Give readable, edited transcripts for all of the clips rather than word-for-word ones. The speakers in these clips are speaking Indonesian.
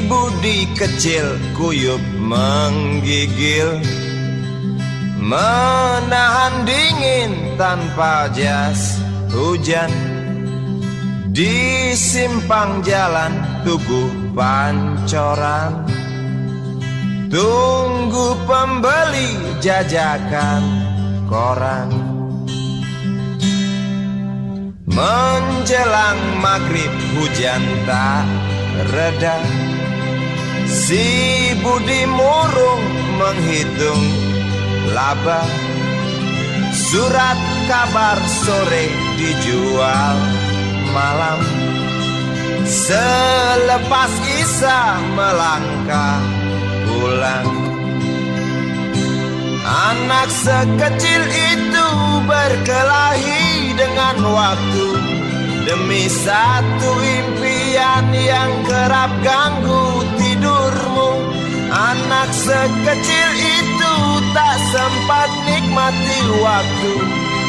budi kecil kuyup menggigil, menahan dingin tanpa jas hujan. Di simpang jalan Tugu Pancoran, tunggu pembeli jajakan koran. Menjelang maghrib hujan tak reda, si budi murung menghitung laba. Surat kabar sore dijual malam, selepas Isya melangkah pulang. Anak sekecil itu berkelahi dengan waktu demi satu impian yang kerap ganggu tidurmu. Anak sekecil itu tak sempat nikmati waktu,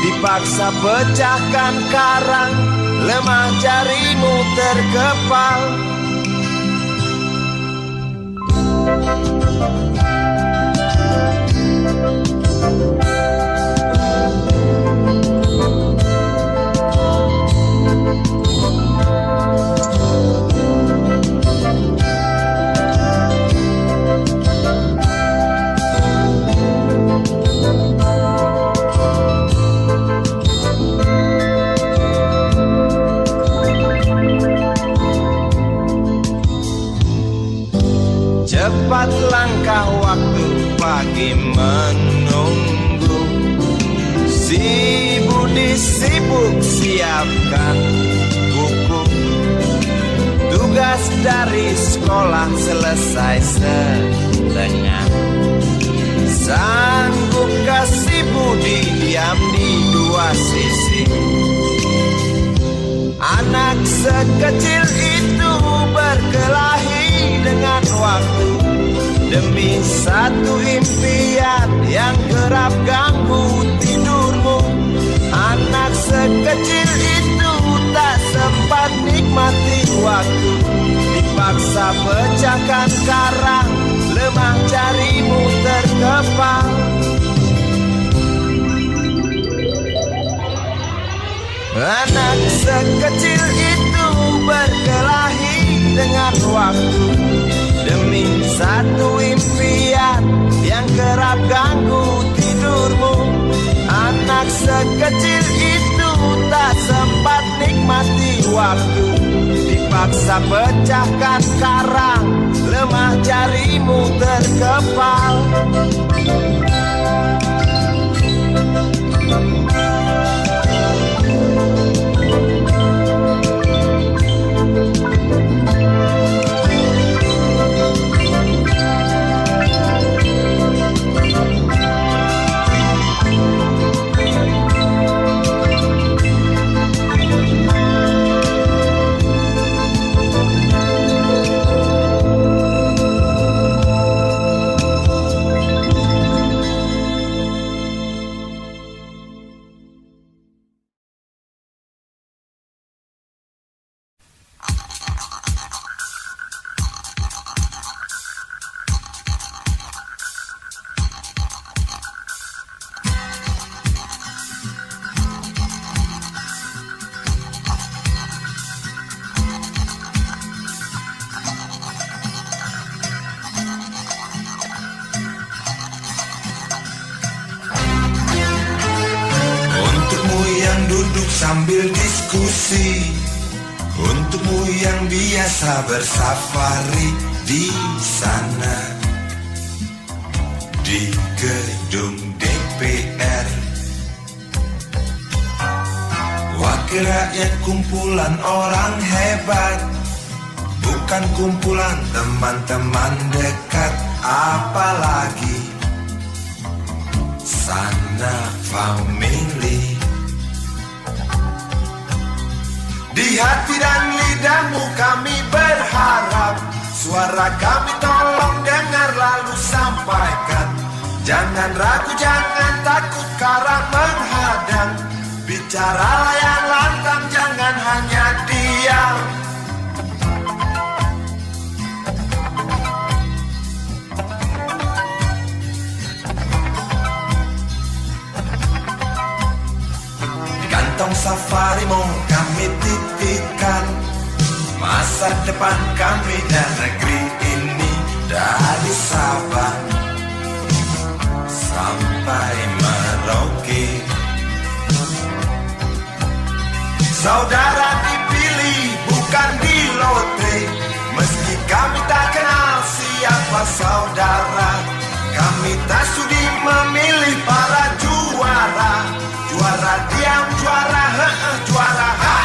dipaksa pecahkan karang, lemah jarimu terkepal. Cepat langkah waktu, pagi menunggu. Si budi sibuk siapkan buku, tugas dari sekolah selesai setengah. Sanggupkah si budi diam di dua sisi? Anak sekecil itu berkelahi dengan waktu demi satu impian yang kerap ganggu tidurmu. Anak sekecil itu tak sempat nikmati waktu, dipaksa pecahkan karang, lemah jarimu terkepal. Anak sekecil itu berkelahi dengan waktu demi satu impian yang kerap ganggu tidurmu. Anak sekecil itu tak sempat nikmati waktu, dipaksa pecahkan karang, lemah jarimu terkepal. Sambil diskusi, untukmu yang biasa bersafari di sana, di gedung DPR. Wakil rakyat kumpulan orang hebat, bukan kumpulan teman-teman dekat, apalagi sanak family. Di hati dan lidahmu kami berharap, suara kami tolong dengar lalu sampaikan. Jangan ragu, jangan takut karang menghadang, bicaralah yang lantang, jangan hanya diam. masa depan kami dan negeri ini dari Sabang sampai Merauke. Saudara dipilih bukan di lotre, meski kami tak kenal siapa saudara. Kami tak sudi memilih para juara, juara diam, juara juara ha.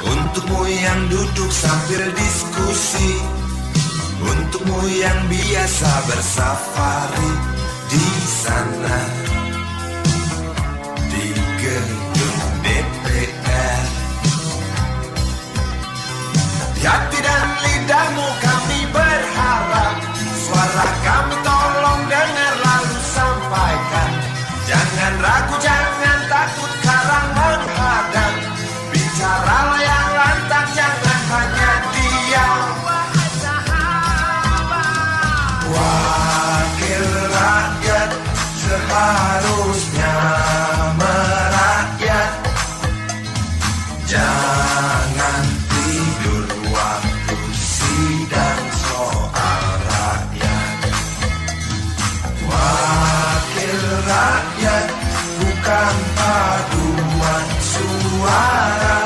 Untukmu yang duduk sambil diskusi, untukmu yang biasa bersafari di sana di gedung DPR. Di hati dan lidahmu kami berharap, suara kami tolong dengar lalu sampaikan. Jangan ragu, jangan takut karang menghadang. Bicaralah yang lantang, jangan hanya diam. Wakil rakyat seharusnya merakyat. Jangan tidur waktu sidang soal rakyat. Wakil rakyat bukan paduan suara,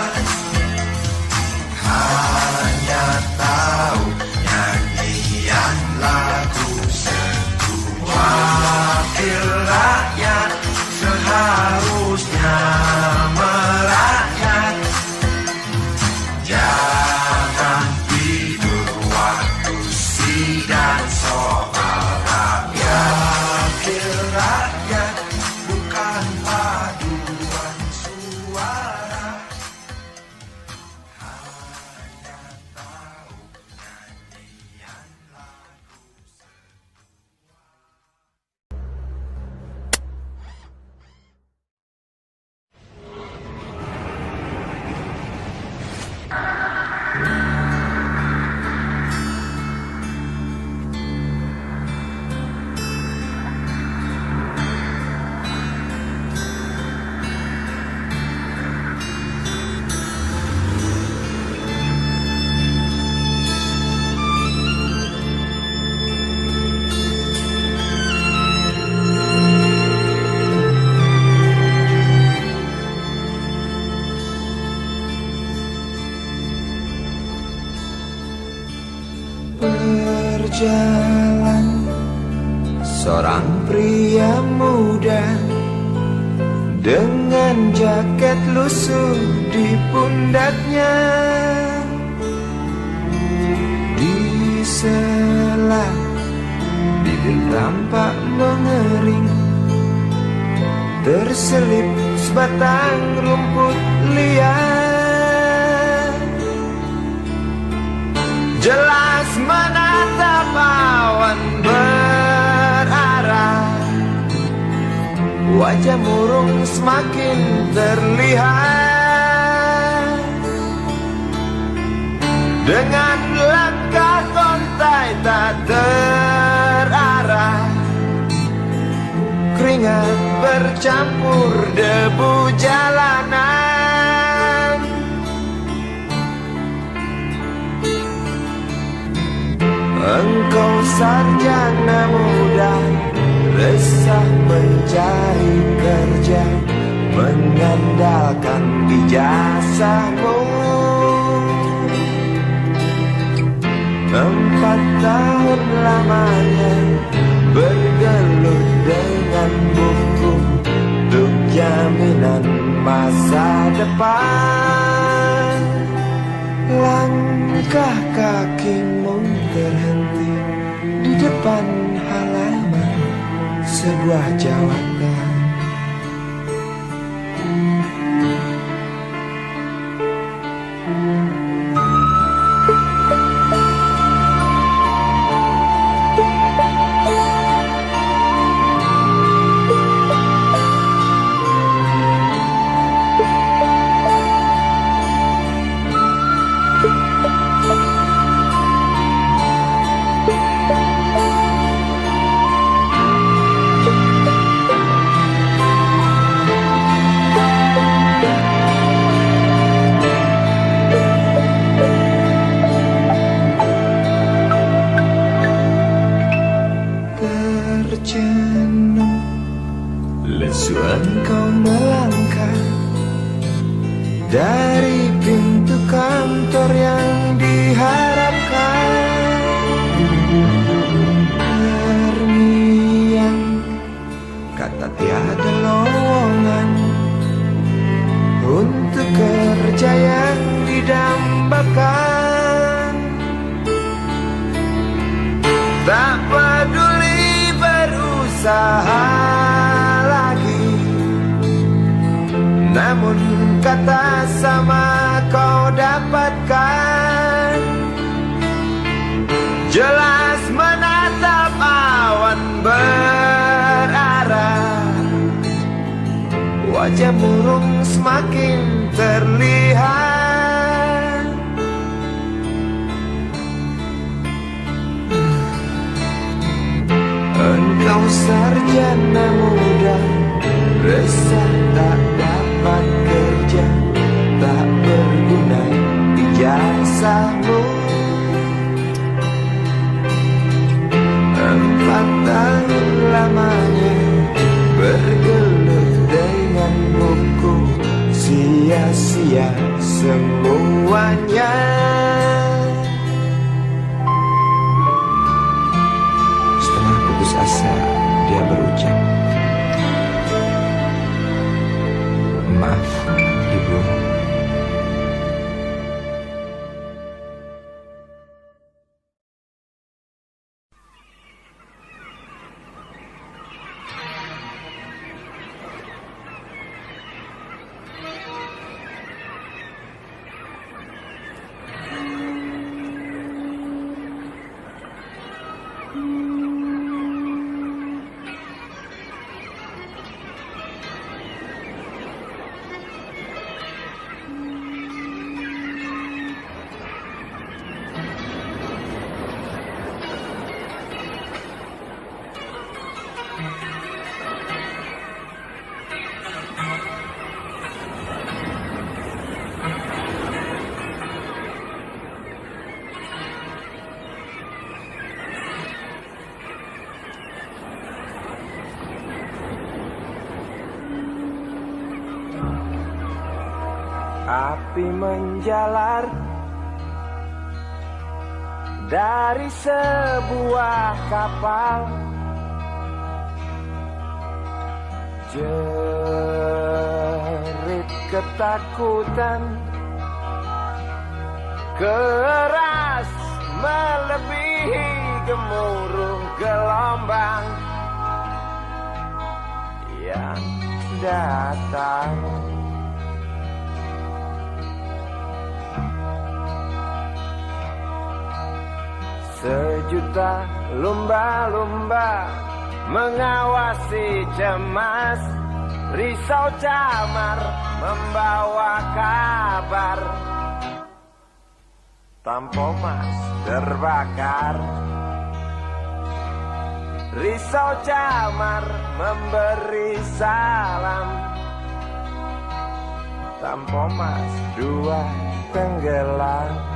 hanya tahu nyanyian lagu sendu. Wakil rakyat seharusnya merakyat. Jangan tidur waktu sidang soal rakyat. Wakil rakyat bukan paduan suara, hanya tahu nyanyian lagu. Berjalan seorang pria muda dengan jaket lusuh di pundaknya. Di sela bibir tampak mengering, terselip sebatang rumput liar. Jelas menatap awan berarah, wajah murung semakin terlihat. Dengan langkah kontai tak terarah, keringat bercampur debu jalanan. Engkau sarjana muda, resah mencari kerja, mengandalkan ijazahmu. 4 tahun lamanya bergelut dengan buku untuk jaminan masa depan. Langkah kakimu terhenti di depan halaman sebuah jawatan. Terjenuh lesu engkau melangkah dari pintu kantor yang diharapkan. Terngiang kata tiada lowongan untuk kerja yang didambakan. Tak peduli berusaha lagi, namun kata sama kau dapatkan. Jelas menatap awan berarah, wajah murung semakin terlihat. Engkau sarjana muda, resah tak dapat kerja, tak berguna ijazahmu. 4 tahun lamanya bergelut dengan buku, sia-sia semuanya. Setengah putus asa dia berucap, "Maaf, Ibu." Api menjalar dari sebuah kapal, jerit ketakutan keras melebihi gemuruh gelombang yang datang. Sejuta lumba-lumba mengawasi cemas, risau camar membawa kabar. Tampomas terbakar, risau camar memberi salam. Tampomas 2 tenggelam.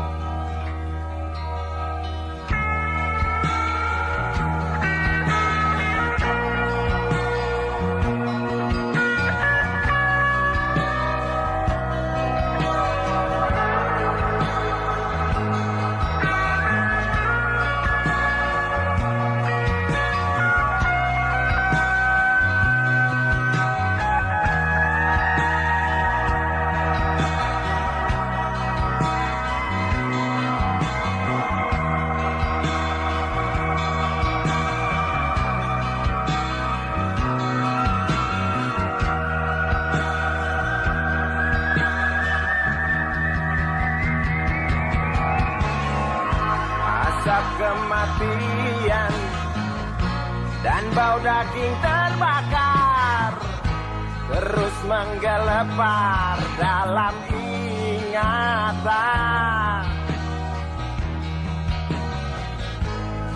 kematian dan bau daging terbakar terus menggelepar dalam ingatan.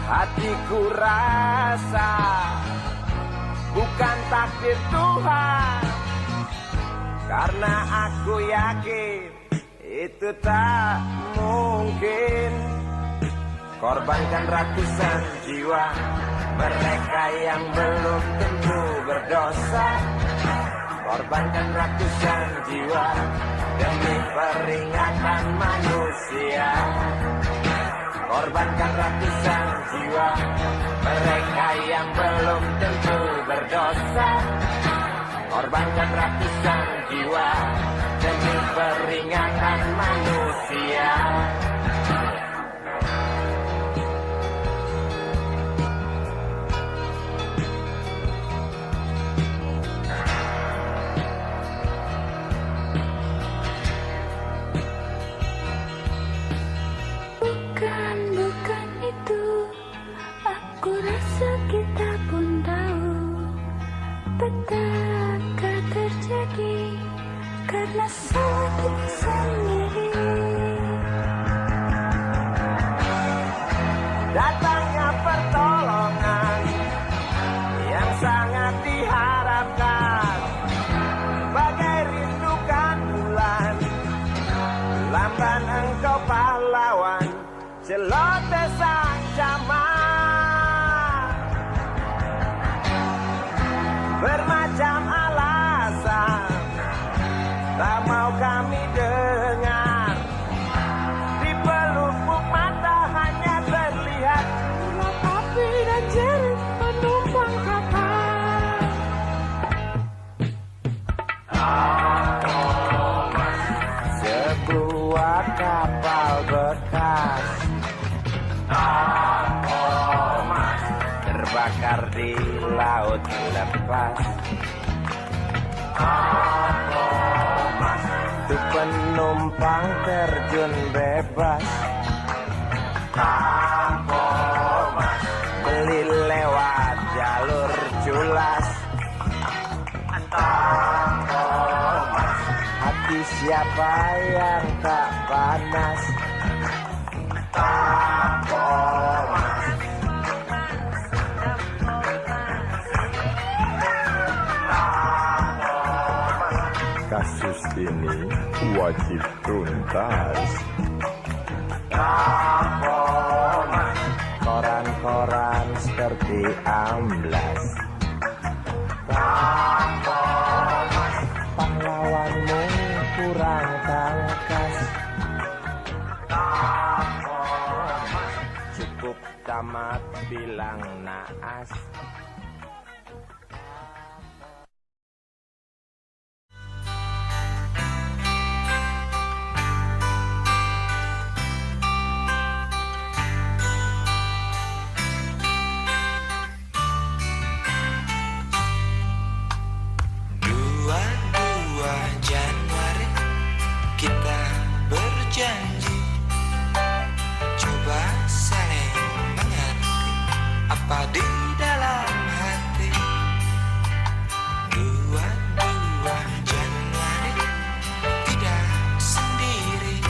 Hatiku rasa bukan takdir Tuhan, karena aku yakin itu tak mungkin. Korbankan ratusan jiwa mereka yang belum tentu berdosa. Korbankan ratusan jiwa demi peringatan manusia. Korbankan ratusan jiwa mereka yang belum tentu berdosa. Korbankan ratusan jiwa demi peringatan manusia. Bukan itu, aku rasa kita pun tahu petaka terjadi karena salah kita sendiri. Datangnya pertolongan yang sangat diharapkan, bagai rindukan bulan, lamban engkau pahlawan, celoteh sang zaman. Bermacam alasan tak mau kami dengar, di pelupuk mata hanya terlihat urat api dan jerit penumpang kapal. Sebuah kapal bekas terbakar di laut lepas. Untuk penumpang terjun bebas, beli lewat jalur culas. Hati siapa yang tak panas? Kasus ini wajib tuntas. Koran-koran seperti amblas. Pahlawanmu kurang tangkas. Cukup tamat bilang naas. Januari kita berjanji, coba saling mengerti apa di dalam hati. 22 Januari tidak sendiri,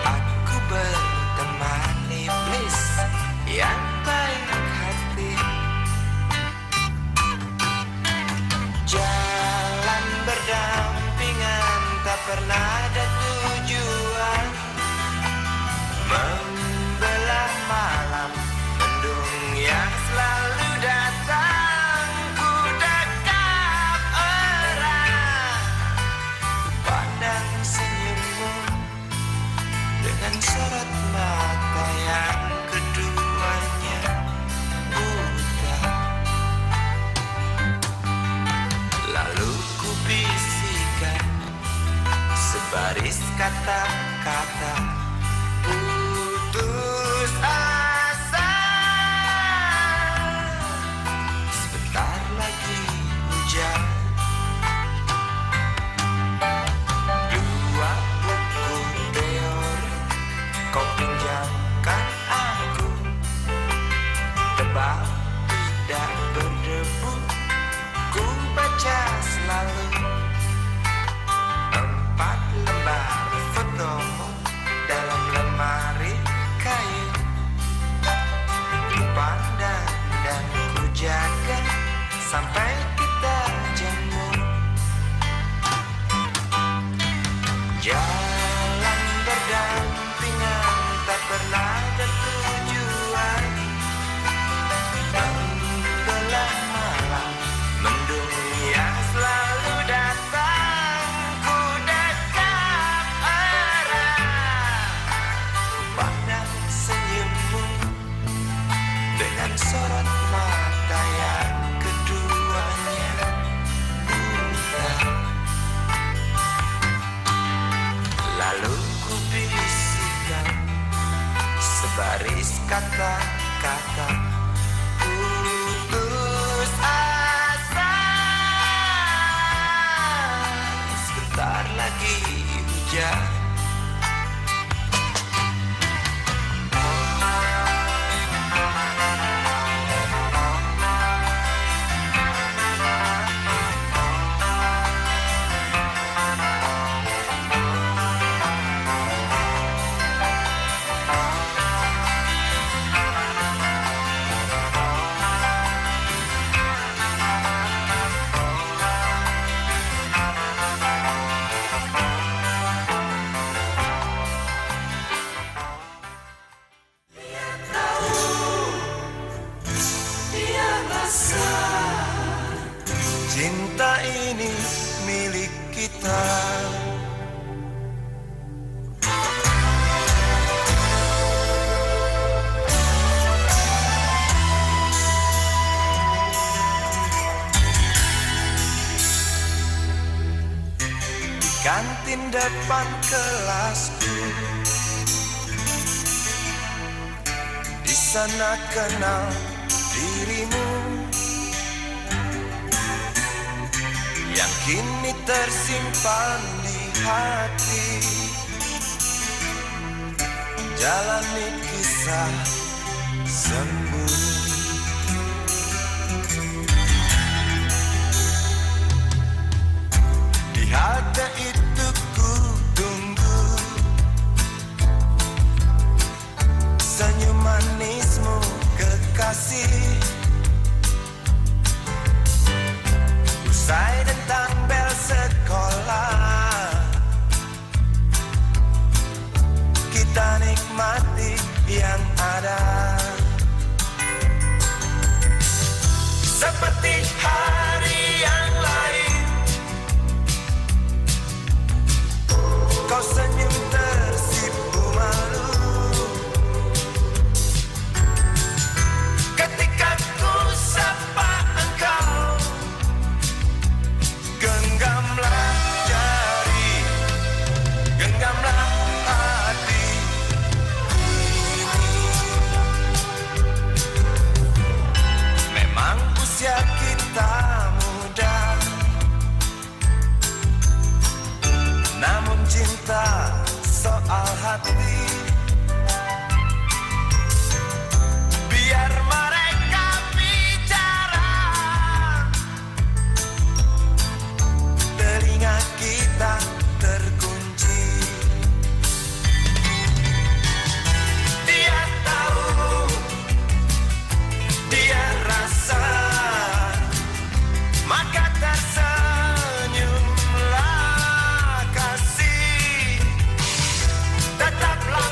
aku berteman iblis yang baik hati. Jalan berdampingan tak pernah ada tujuan, membelah malam mendung yang selalu datang. Ku dekap erat, ku pandang senyummu dengan sorot mata yang keduanya buta. Lalu ku bisikan sebaris kata-kata putus asa. Sebentar lagi hujan. 2 buku teori kau pinjamkan aku. sampai kita jemu. Jalan berdampingan tak pernah bertujuan, membelah malam, mendung yang selalu datang. Ku dekat erat, pandang senyummu dengan sorot mata yang keduanya buta. Lalu ku bisikan sebaris kata-kata putus asa. Sebentar lagi hujan. Cinta ini milik kita. Di kantin depan kelasku, di sana kenal dirimu yang kini tersimpan di hati. Jalani kisah sembunyi. Di halte itu ku tunggu senyum manismu kekasih. Usai tentang bel sekolah, kita nikmati yang ada. Seperti hari yang lain, kau senyum tersipu malu ketika ku sapa engkau. Genggamlah jari, genggamlah hati ini. Memang usia kita muda, namun cinta soal hati. Biar mereka bicara, telinga kita terkunci. Dia tahu, dia rasa, maka tersenyumlah kasih. Tetaplah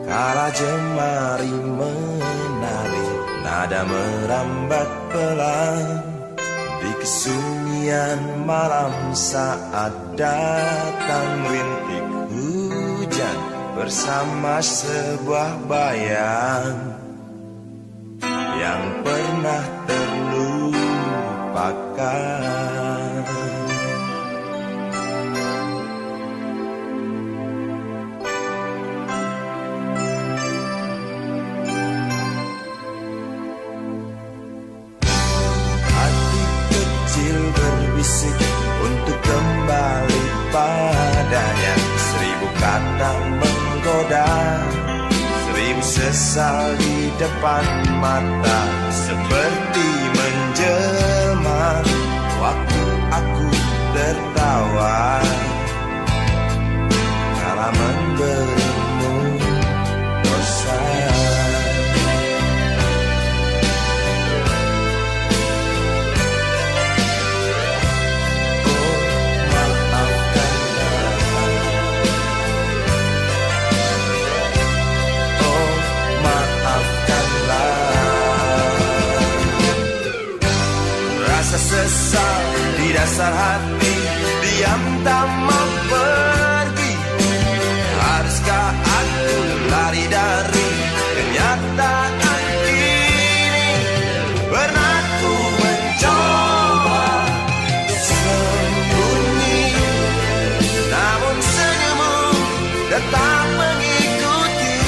Kala jemari menari, nada merambat pelan di kesunyian malam saat datang rintik hujan bersama sebuah bayang yang pernah terlupakan. Hati kecil berbisik untuk kembali padanya. 1000 kata menggoda, 1000 sesal di depan mata, seperti menjelma waktu aku tertawa kala memberimu dosa. Sesal di dasar hati, diam tak mau pergi. Haruskah aku lari dari kenyataan ini? Pernah ku mencoba sembunyi, namun senyummu tetap mengikuti.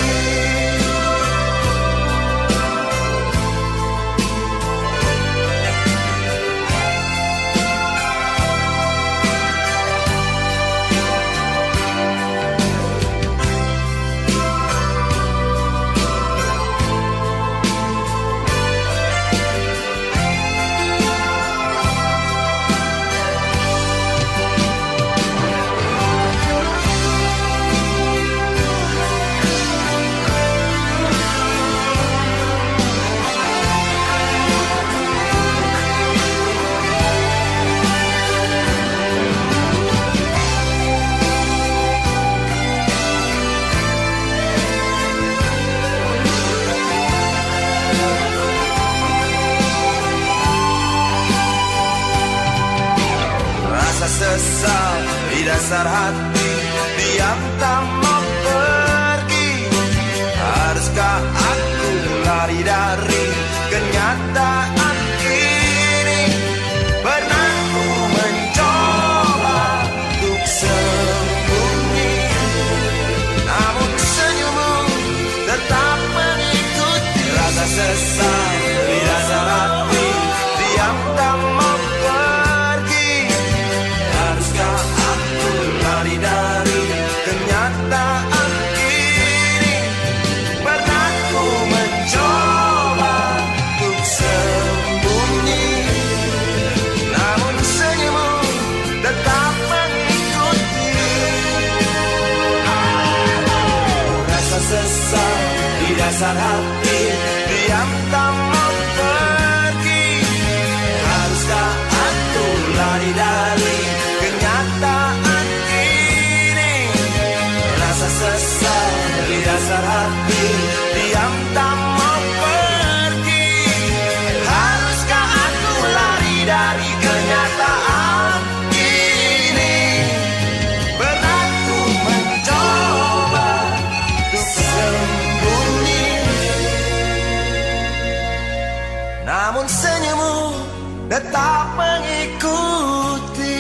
Sesal di dasar hati, diam tak mau pergi. Haruskah aku lari dari kenyataan ini? Pernah ku mencoba untuk sembunyi, namun senyummu tetap mengikuti. Rasa sesal di dasar hati, diam tak mau pergi. Haruskah aku lari dari kenyataan ini? Pernah ku mencoba untuk sembunyi, namun senyummu tetap mengikuti. Rasa sesal di dasar hati, diam tak mau pergi. Haruskah aku lari dari kenyataan ini? Rasa sesal di dasar hati, diam tak mau pergi. Haruskah aku lari dari kenyataan ini? Pernah ku mencoba untuk sembunyi, namun senyummu tetap mengikuti.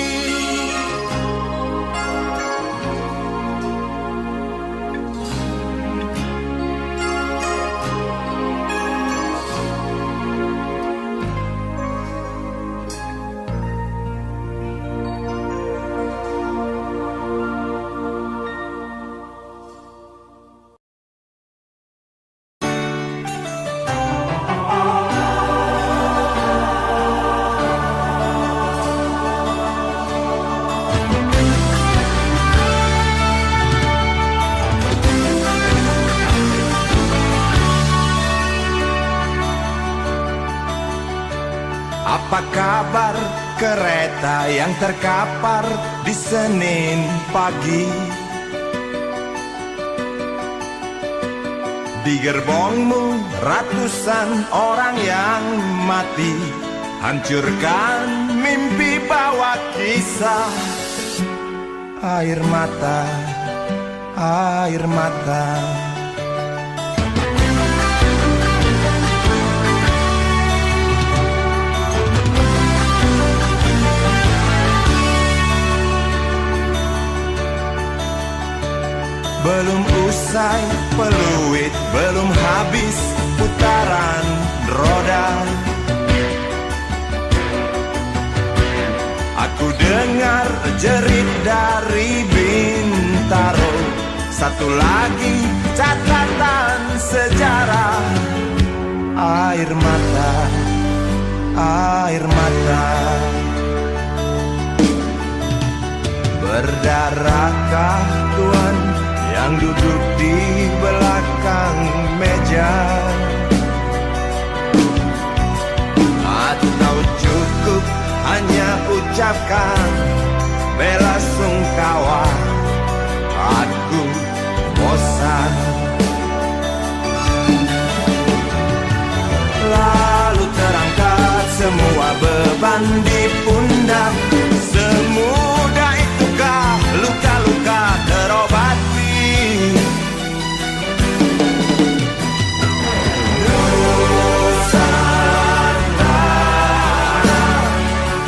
Apa kabar kereta yang terkapar di Senin pagi? Di gerbongmu ratusan orang yang mati, hancurkan mimpi bawa kisah. Air mata, air mata. Belum usai peluit, belum habis putaran roda, aku dengar jerit dari Bintaro. Satu lagi catatan sejarah. Air mata, air mata. Berdarahkah Tuhan yang duduk di belakang meja? Atau cukup hanya ucapkan bela sungkawa? Aku bosan. Lalu terangkat semua beban di pundak. Semudah itukah luka-luka terobati?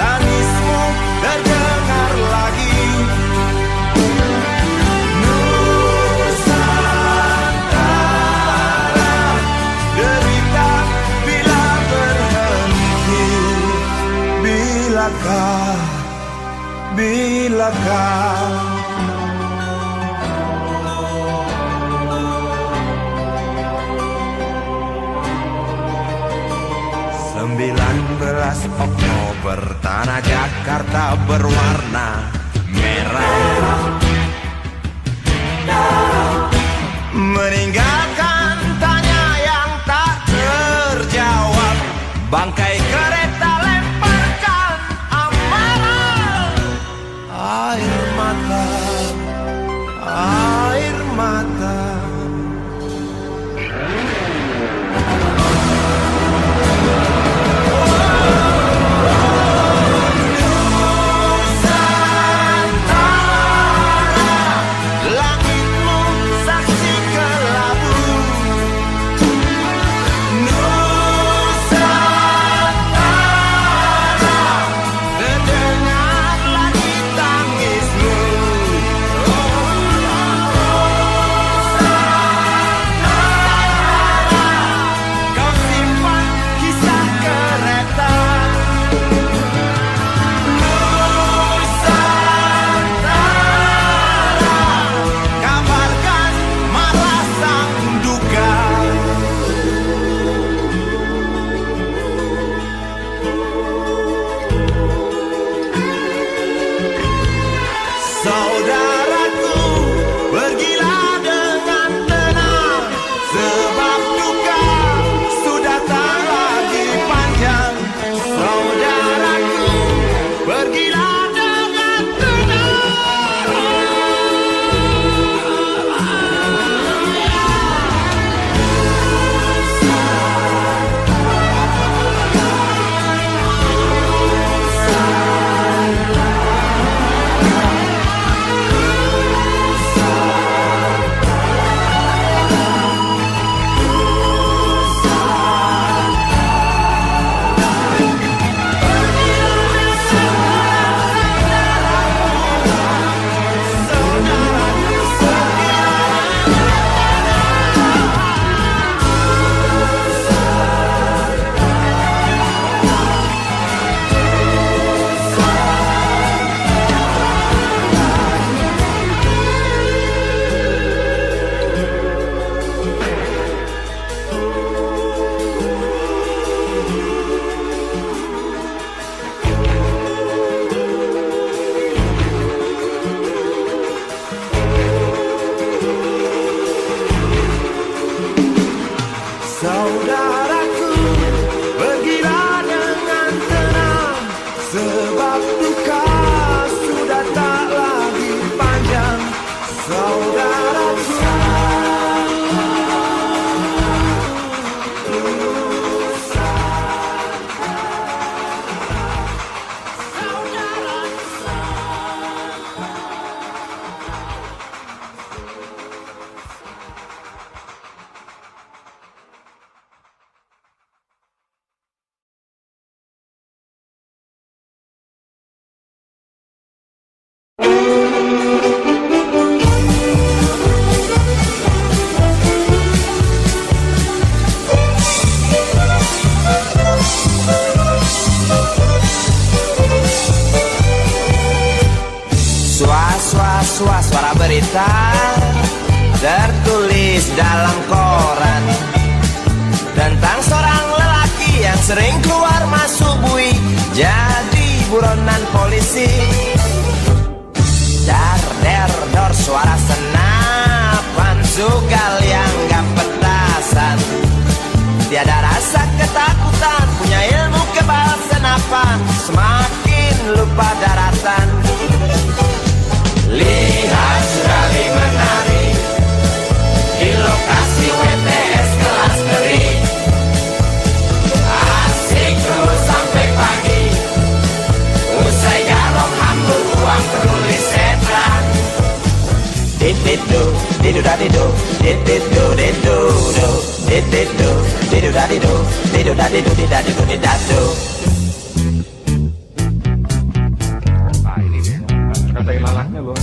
Tangismu terdengar lagi. Nusantara, derita bila berhenti. Bilakah, bilakah 19 Oktober tanah Jakarta berwarna merah, meninggalkan tanya yang tak terjawab. Bangkai kereta lemparkan amarah. Air mata, air mata. Langitmu saksi kelabu. tulis dalam koran tentang seorang lelaki yang sering keluar masuk bui jadi buronan polisi. Dar der dor suara senapan sugal yang gak petasan, tiada rasa ketakutan, punya ilmu kebal senapan, semakin lupa daratan. Lihat sekali menari di lokasi WTS kelas negeri, asik terus sampai pagi, usai garong hambur uang penulis setan. Dididu, didu dadidu, dididu didu do, dididu, didu dadidu, didu dadidu didadidu didadu. Katain lalaknya loh.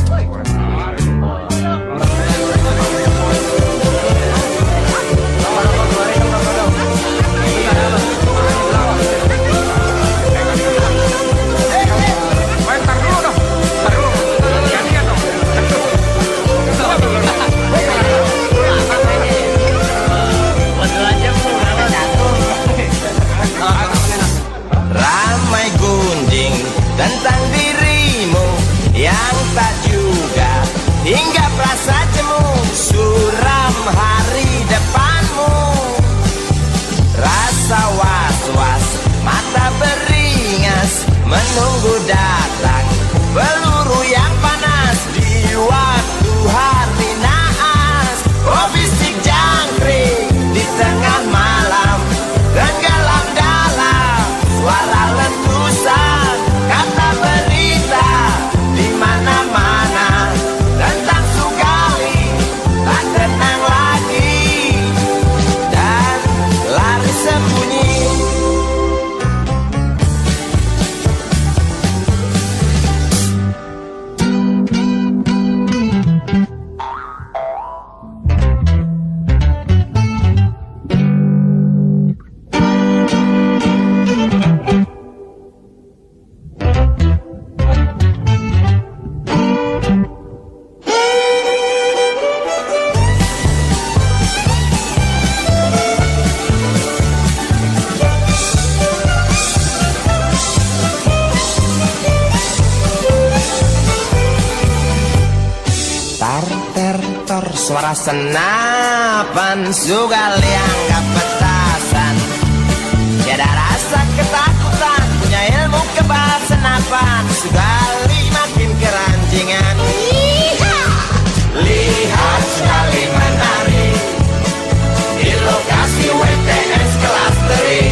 Ramai gunjing tentang dirimu yang tak juga hingga perasa jemu, suram hari depanmu. Rasa was-was, mata beringas, menunggu datang peluru yang panas di waktu hari naas. Oh bisik jangkrik di tengah malam, tenggelam dalam suara letusan, kata berita di mana-mana tentang Sugali tak tenang lagi dan lari sembunyi. Tar suara senapan sugal yang gak petasan, tiada rasa ketakutan, punya ilmu kebal senapan, Sugali makin keranjingan. Lihat Sugali menari di lokasi WTS kelas teri,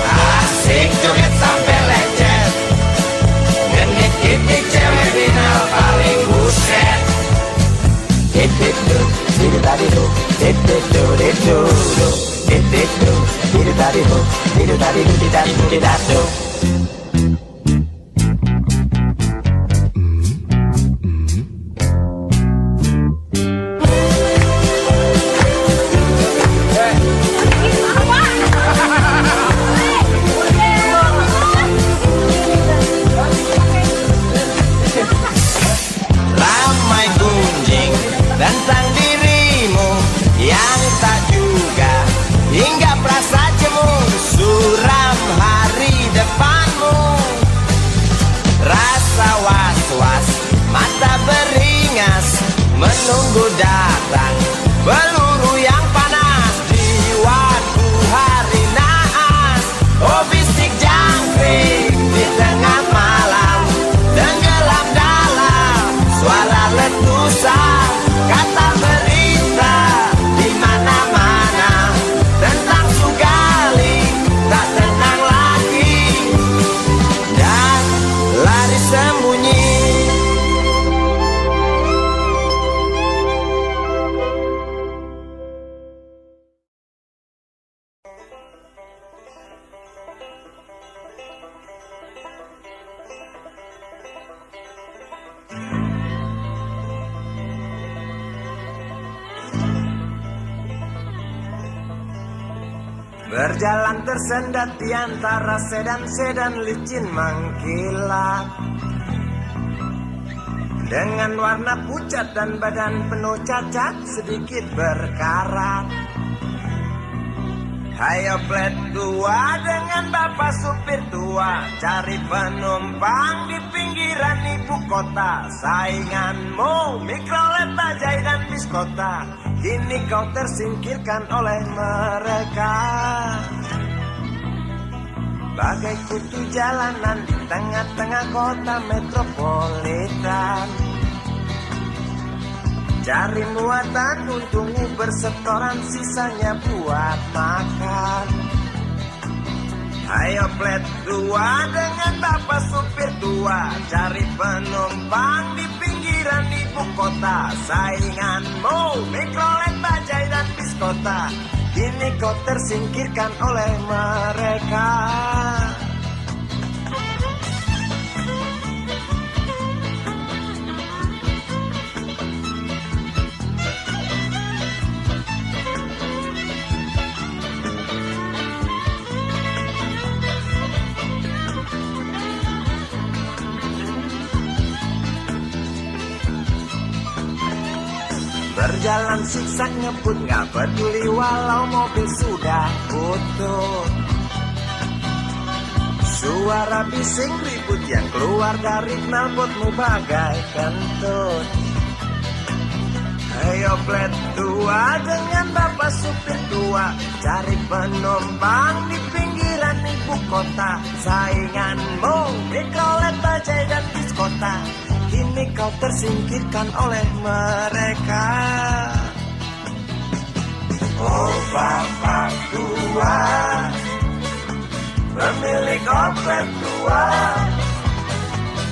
asik joget sampai lecet, genit kitik cewek final paling buset. Dididu, didu dadidu, dididu didu do, dididu, didu dadidu, didu dadidu didadidu didadu. Ramai gunjing tentang dirimu yang tak juga hingga perasa jemu, suram hari depanmu. Rasa was-was, mata beringas, menunggu datang peluru yang panas di waktu hari naas. Oh bisik jangkrik di tengah malam, tenggelam dalam suara letusan, kata berita di mana-mana tentang Sugali tak tenang lagi dan lari sembunyi. Berjalan tersendat di antara sedan-sedan licin mengkilat, dengan warna pucat dan badan penuh cacat sedikit berkarat. Hayo plet tua dengan bapak supir tua, cari penumpang di pinggiran ibu kota. Sainganmu Mikrolet, Bajai dan Biskota, kini kau tersingkirkan oleh mereka. Bagai kutu jalanan di tengah-tengah kota metropolitan, cari muatan untungmu bersetoran, sisanya buat makan. Ayo plet tua dengan bapak supir tua, cari penumpang di pinggiran ibu kota. Sainganmu Mikrolet, Bajai dan Biskota, kini kau tersingkirkan oleh mereka. Berjalan siksak ngebut, gak peduli walau mobil sudah utuh. Suara bising ribut yang keluar dari knalpotmu bagai kentut. Ayo plet tua dengan bapak supir tua, cari penumpang di pinggiran ibu kota. Sainganmu Mikrolet, Bajai dan Biskota, kini kau tersingkirkan oleh mereka. Oh bapak tua, pemilik oplet tua,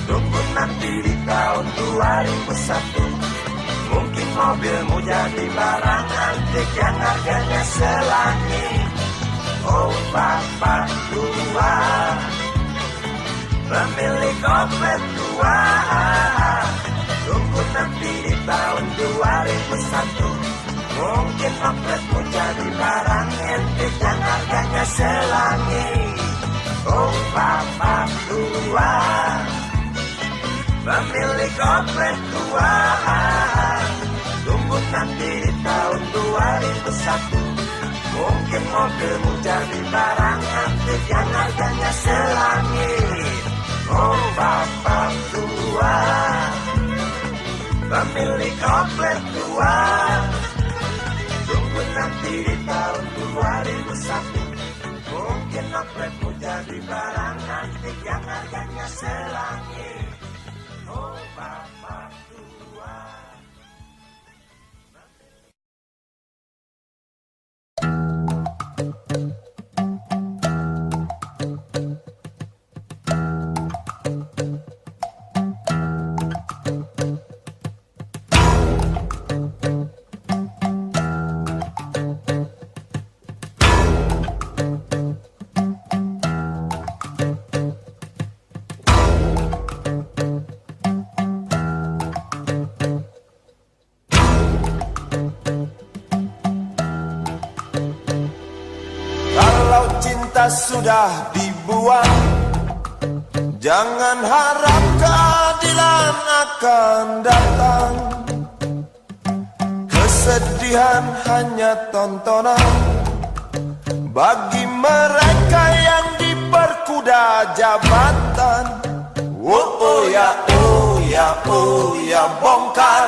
tunggu nanti di tahun 2001, mungkin mobilmu jadi barang antik yang harganya selangit. Oh bapak tua, pemilik oplet tua, tunggu nanti di tahun 2001, mungkin opletmu jadi barang antik yang harganya selangit. Oh bapak tua, pemilik oplet tua, tunggu nanti di tahun 2001, mungkin mobilmu jadi barang antik yang harganya selangit. Oh bapak tua, pemilik oplet tua, tunggu nanti di tahun 2001, mungkin opletmu jadi barang antik yang harganya selangit. Oh bapak tua. Sudah dibuang, jangan harap keadilan akan datang. Kesedihan hanya tontonan bagi mereka yang diperkuda jabatan. Oh ya, oh ya, oh ya, bongkar.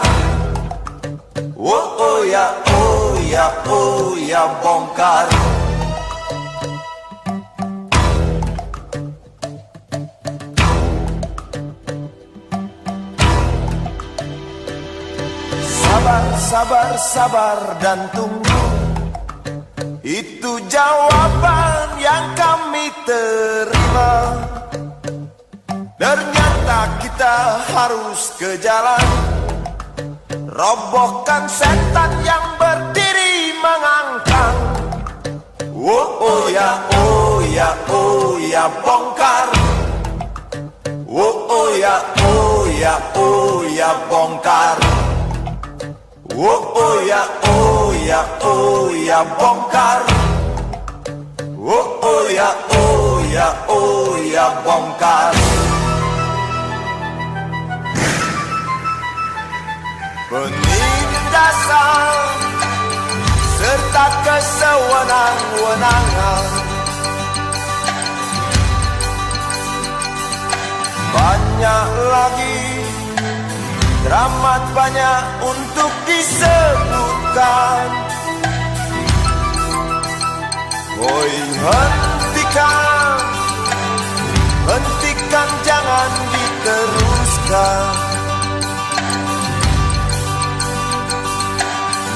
Oh ya, oh ya, oh ya, bongkar. Sabar, sabar dan tunggu, itu jawaban yang kami terima. Ternyata kita harus ke jalan, robohkan setan yang berdiri mengangkang. Oh ya, oh ya, oh ya, bongkar. Oh ya, oh ya, oh ya, bongkar. Oh ya, oh ya, oh ya, bongkar. Oh ya, oh ya, oh ya, bongkar. penindasan serta kesewenang-wenangan. Banyak lagi, teramat banyak untuk disebutkan. Woi, hentikan, hentikan, jangan diteruskan.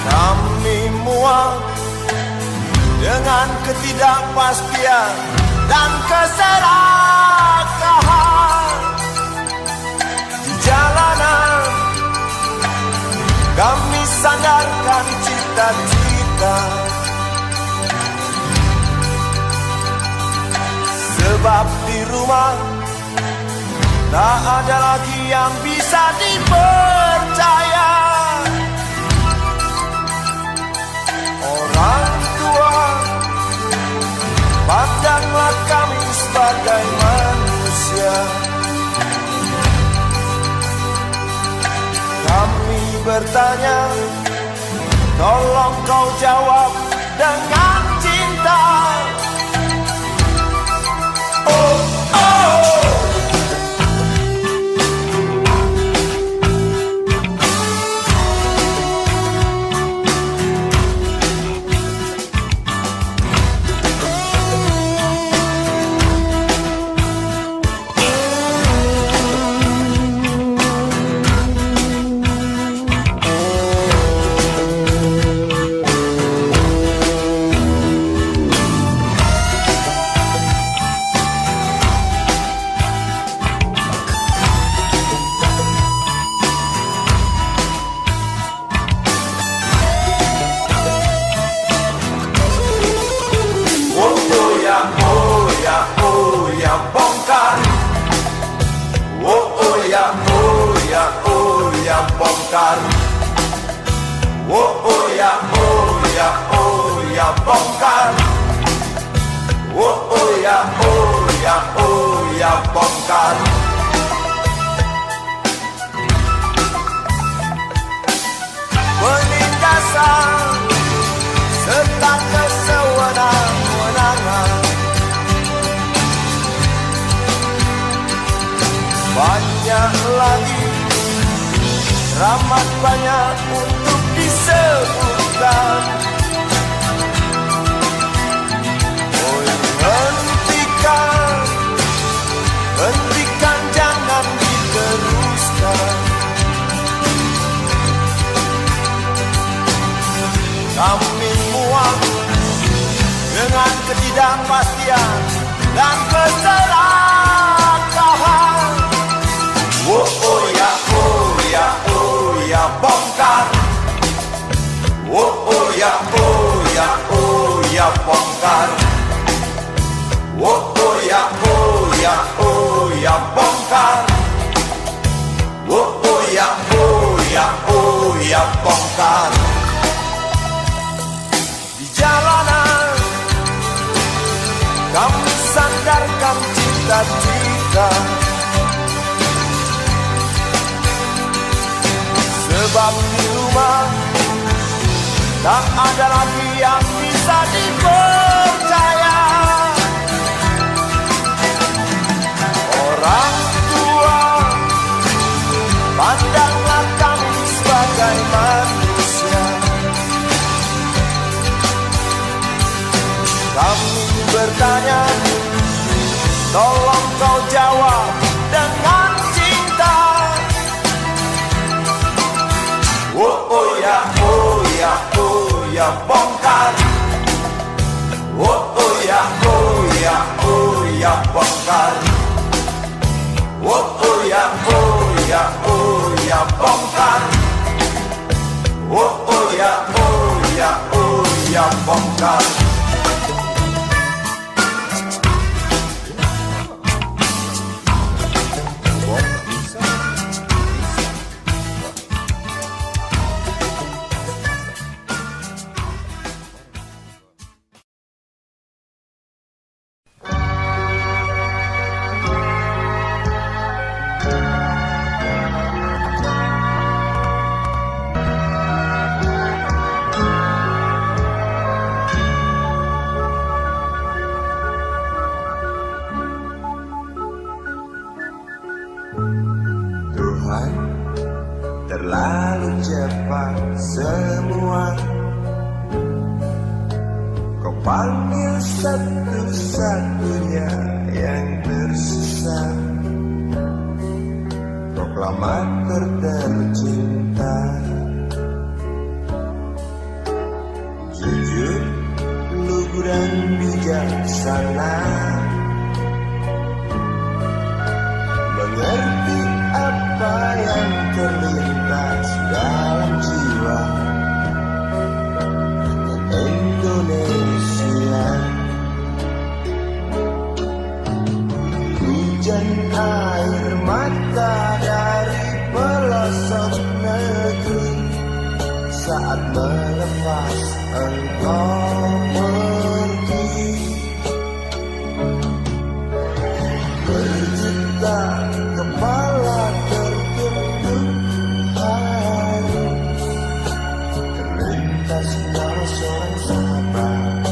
Kami muak dengan ketidakpastian dan keserakahan di jalanan. Kami sandarkan cita-cita, sebab di rumah tak ada lagi yang bisa dipercaya. Orang tua, pandanglah kami sebagai manusia. Kami bertanya, tolong kau jawab dengan cinta. Oh, oh. Bongkar. Oh ya, oh ya, oh ya, bongkar. Oh ya, oh ya, oh ya, bongkar. Penindasan serta kesewenang-wenangan. Banyak lagi, teramat banyak untuk disebutkan. Oh, hentikan, hentikan, jangan diteruskan. Kami muak dengan ketidakpastian dan keserakahan. Oh ya, oh ya, oh ya, bongkar. Oh ya, oh ya, oh ya, bongkar. Oh ya, oh ya, oh ya, bongkar. Oh ya, oh ya, oh ya, bongkar. Di jalanan kami sandarkan cita-cita, sebab di rumah tak ada lagi yang bisa dipercaya. Orang tua, pandanglah kami sebagai manusia. Kami bertanya, tolong kau jawab dengan cinta. Oh ya, oh ya, oh ya, bongkar. Oh ya, oh ya, oh ya, bongkar. Oh ya, oh ya, oh ya, bongkar. Oh ya, oh ya, oh ya, bongkar. panggil satu-satunya yang tersisa, proklamator tercinta. Jujur, lugu dan bijaksana, mengerti apa yang terlintas dalam jiwa Indonesia. Hujan air mata dari pelosok negeri saat melepas engkau pergi. Berjuta kepala tertunduk haru, terlintas nama seorang sahabat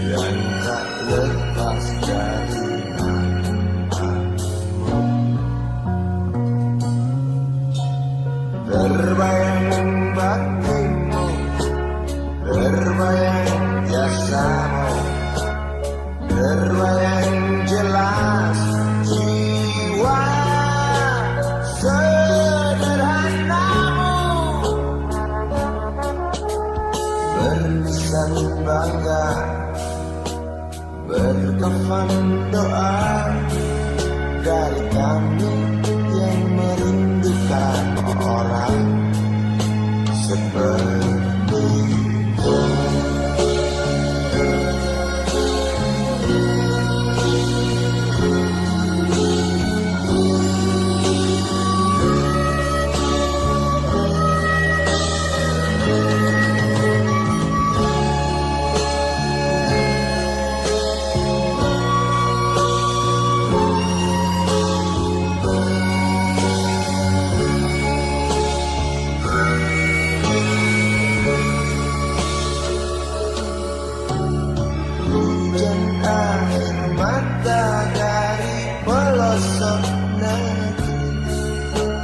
yang tak lepas dari namamu. Terbayang baktimu, terbayang jasamu, terbayang jelas jiwa sederhanamu, berlisan bangga, berkafan doa dari kami yang merindukan orang sepertimu. Hujan air mata dari pelosok negeri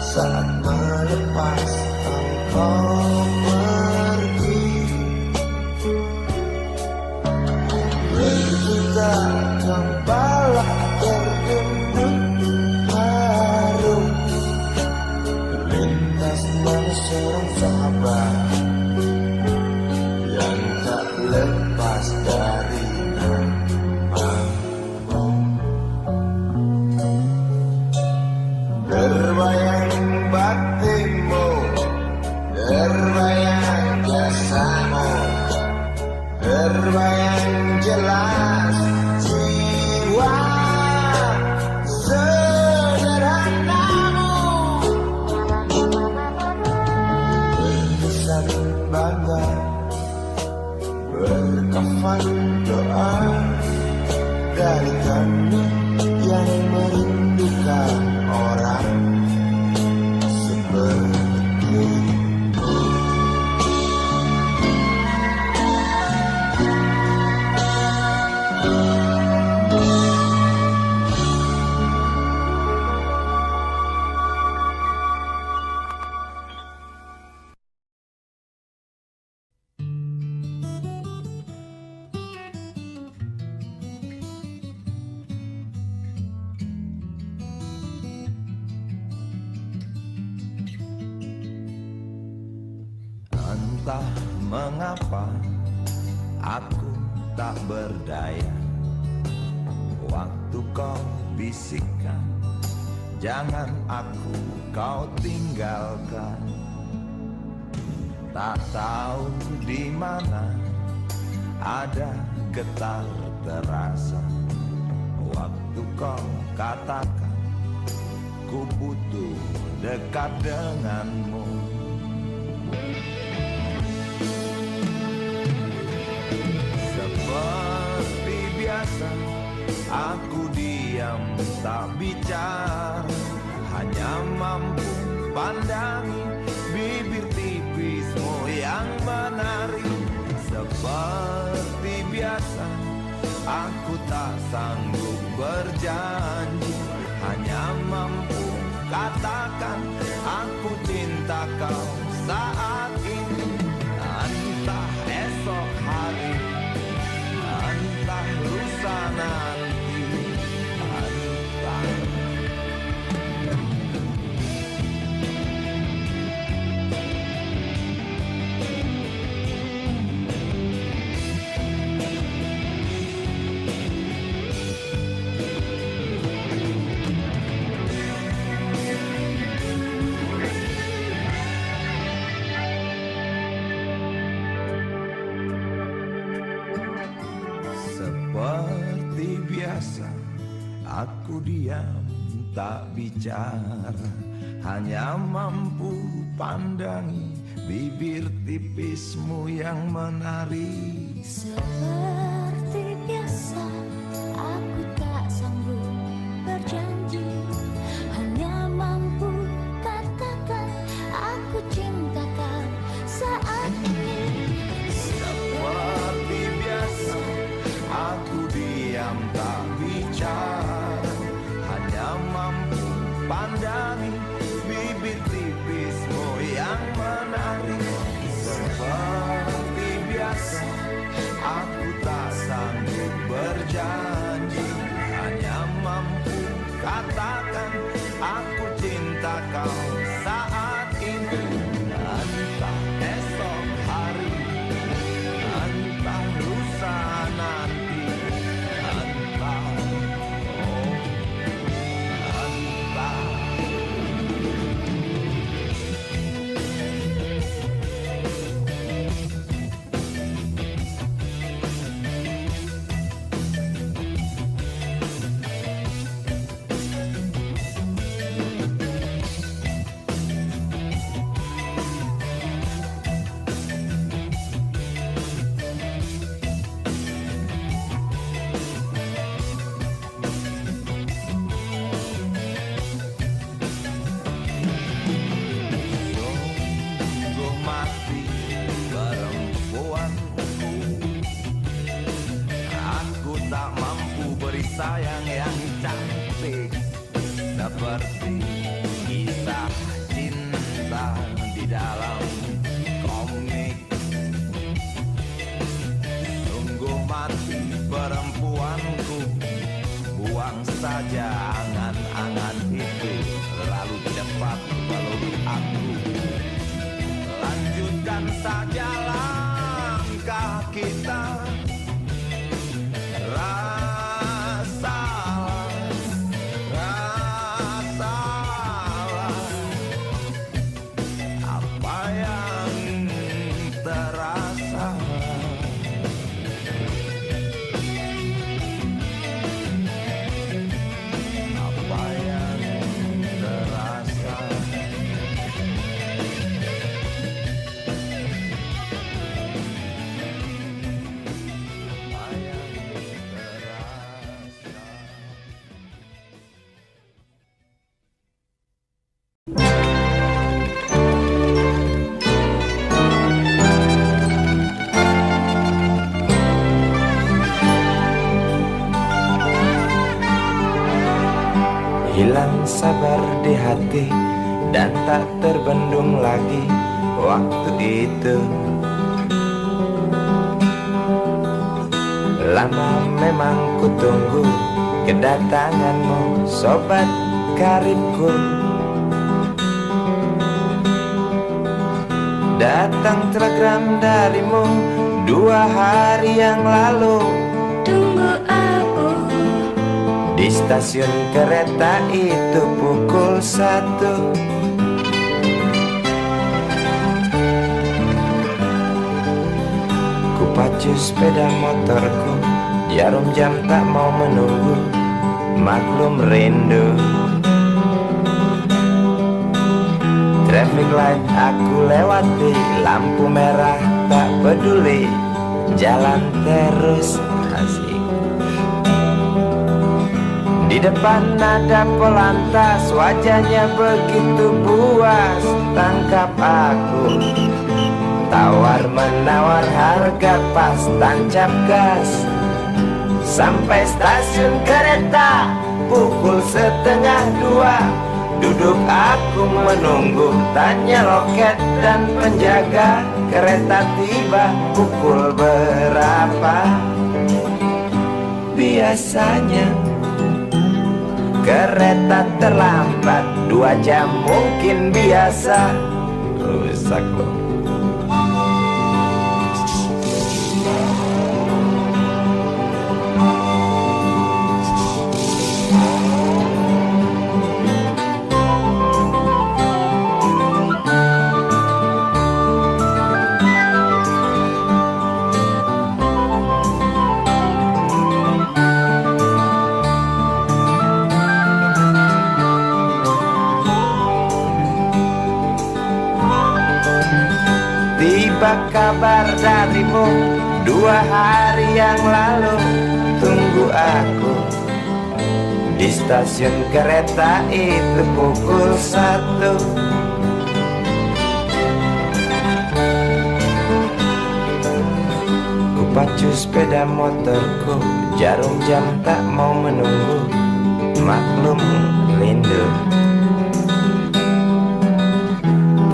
saat melepas engkau pergi. Berjuta kepala tertunduk haru, terlintas nama seorang sahabat yang tak lepas dari namamu. Terbayang baktimu, terbayang jasamu, terbayang jelas jiwa sederhanamu, berlisan bangga, berkafan doa dari kami yang merindukan orang sepertimu. Entah mengapa aku tak berdaya, waktu kau bisikkan jangan aku kau tinggalkan. Tak tahu di mana ada getar terasa, waktu kau katakan ku butuh dekat denganmu. Seperti biasa aku diam tak bicara, hanya mampu pandangi bibir tipismu yang menari. Seperti biasa aku tak sanggup berjanji, hanya mampu katakan aku cinta kau saat ini. Entah esok hari biasa, aku diam tak bicara, hanya mampu pandangi bibir tipismu yang menari. Seperti biasa, aku tak sanggup berjanji, hanya mampu katakan aku cinta kau saat ini. Seperti biasa, aku diam tak bicara, hanya mampu pandangi bibir tipismu yang menari. Seperti biasa, aku tak sanggup berjanji, hanya mampu katakan aku cinta kau saat ini. Entah esok hari, entah lusa nanti, entah, oh, entah. Sungguh mati perempuanku, aku tak mampu beri sayang yang cantik seperti kisah cinta di dalam komik. Sungguh mati perempuanku, buang saja angan-angan itu, lalu cepat peluk aku. Lanjutkan saja langkah kita. Rasalah, rasalah apa yang terasa. Apa yang terasa. Apa yang terasa. Hilang sabar di hati dan tak terbendung lagi waktu itu. Lama memang ku tunggu kedatanganmu, sobat karibku. Datang telegram darimu 2 hari yang lalu. Tunggu aku, Di stasiun kereta itu pukul 1. Ku pacu sepeda motorku, jarum jam tak mau menunggu, maklum rindu. Traffic light aku lewati, lampu merah tak peduli, jalan terus asik. Di depan ada polantas, wajahnya begitu buas, tangkap aku. Tawar menawar harga pas, tancap gas. Sampai stasiun kereta pukul 1:30. Duduk aku menunggu, tanya loket dan penjaga. Kereta tiba pukul berapa? Biasanya kereta terlambat 2 jam mungkin biasa. Rusak loh. kabar darimu? 2 hari yang lalu tunggu aku di stasiun kereta itu pukul 1. Ku pacu sepeda motorku, jarum jam tak mau menunggu, maklum rindu.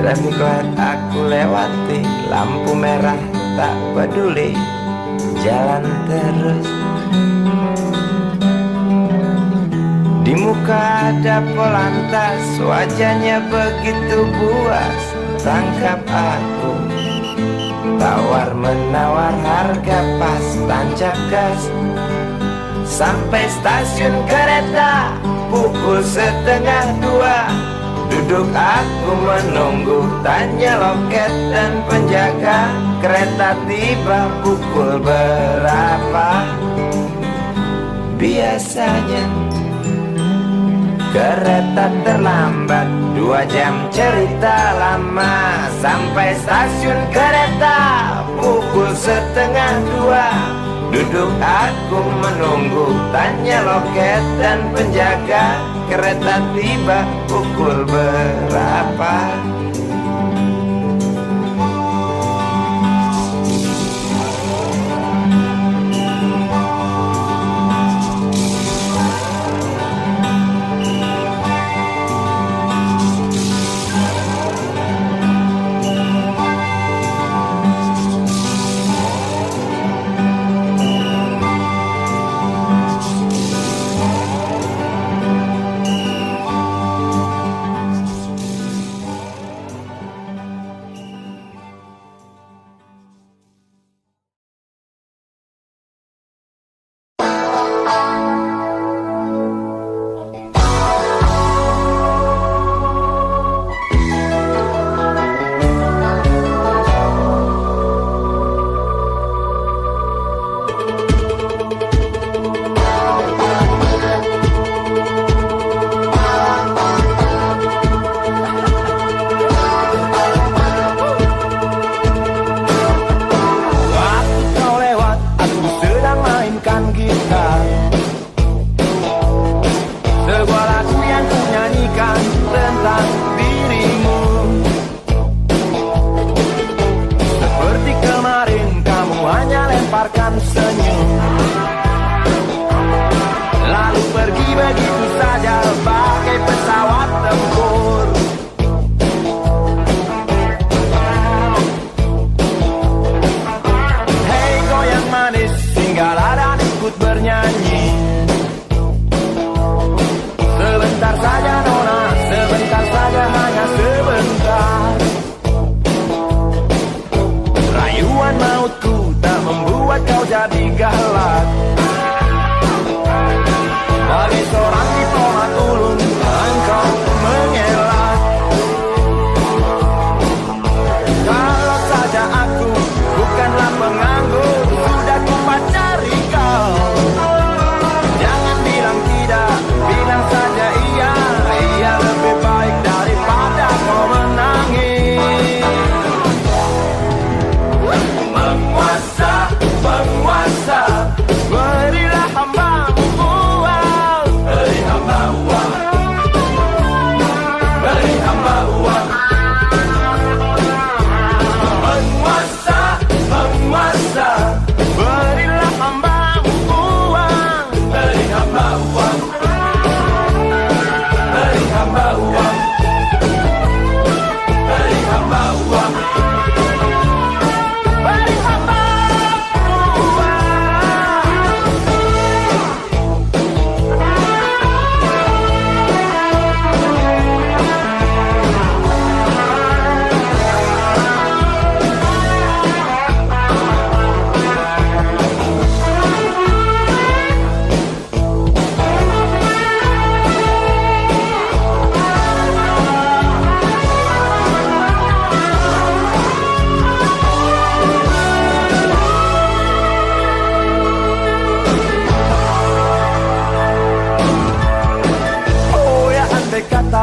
Traffic light aku lewati, lampu merah tak peduli, jalan terus. Di muka ada polantas, wajahnya begitu buas, tangkap aku. Tawar menawar harga pas, tancap gas. Sampai stasiun kereta pukul 1:30. Duduk aku menunggu, tanya loket dan penjaga, kereta tiba pukul berapa? Biasanya kereta terlambat 2 jam, cerita lama. Sampai stasiun kereta pukul 1:30. Duduk aku menunggu, tanya loket dan penjaga, kereta tiba pukul berapa?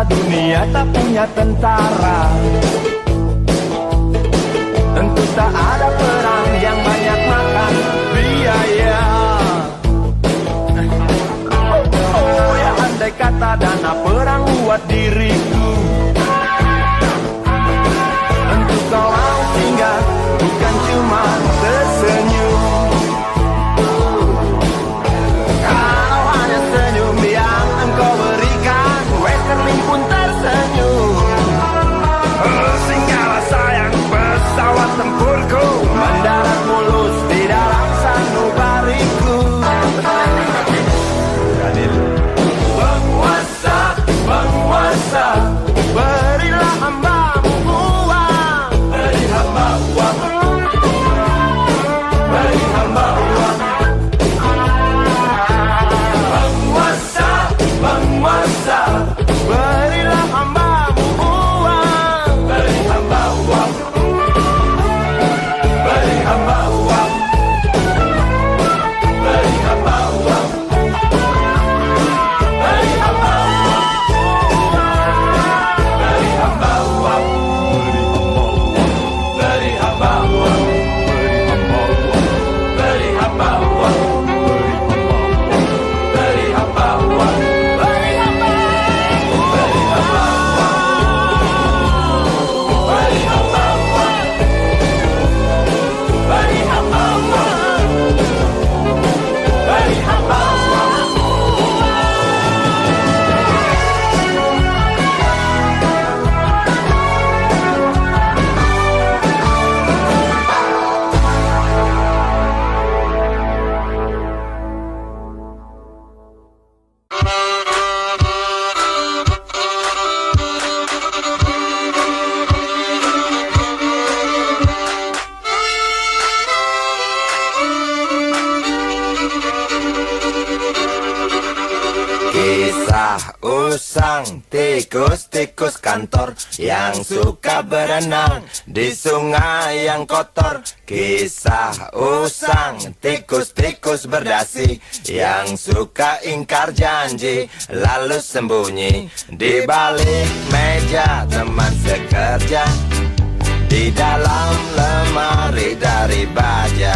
dunia tak punya tentara, tentu tak ada perang yang banyak makan biaya. Oh ya, andai kata dana perang buat diriku, untuk kau mau tinggal, bukan cuma tersenyum. Kalau hanya senyum yang engkau berikan, Westerling pun tersenyum. Singgahlah sayang pesawat tempurku, mendarat mulus di dalam sanubariku. Penguasa, penguasa, berilah hambamu uang. Beri hamba uang. Beri hamba uang. Penguasa, penguasa, berilah hambamu uang. Beri hamba uang. Beri hamba uang. Beri hamba uang. Beri hamba uang. Beri hamba uang. Beri hamba uang. Beri hamba uang. Beri hamba uang. Beri hamba. Beri hamba uang. Beri hamba uang. Beri hamba uang. Beri hamba uang. Kisah usang tikus-tikus kantor yang suka berenang di sungai yang kotor. Kisah usang tikus-tikus berdasi yang suka ingkar janji lalu sembunyi di balik meja teman sekerja, di dalam lemari dari baja.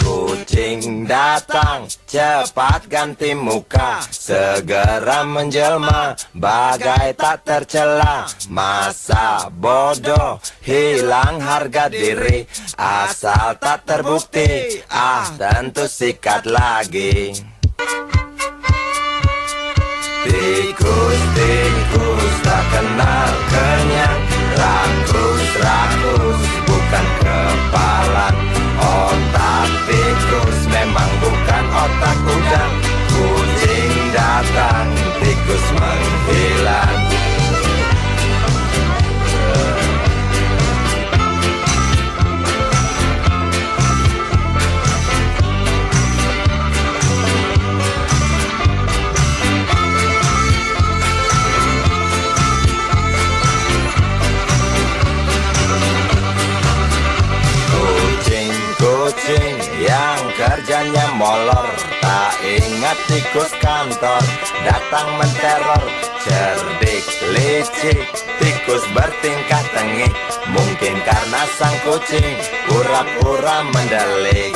Kucing datang, cepat ganti muka, segera menjelma, bagai tak tercela. Masa bodoh, hilang harga diri, asal tak terbukti, tentu sikat lagi. Tikus-tikus tak kenal kenyang, rakus-rakus bukan kepalan. Otak tikus memang bukan otak udang. Kucing datang, tikus menghilang. Kucing yang kerjanya molor, tak ingat tikus kantor datang menteror. Cerdik, licik, tikus bertingkah tengik, mungkin karena sang kucing pura-pura mendelik.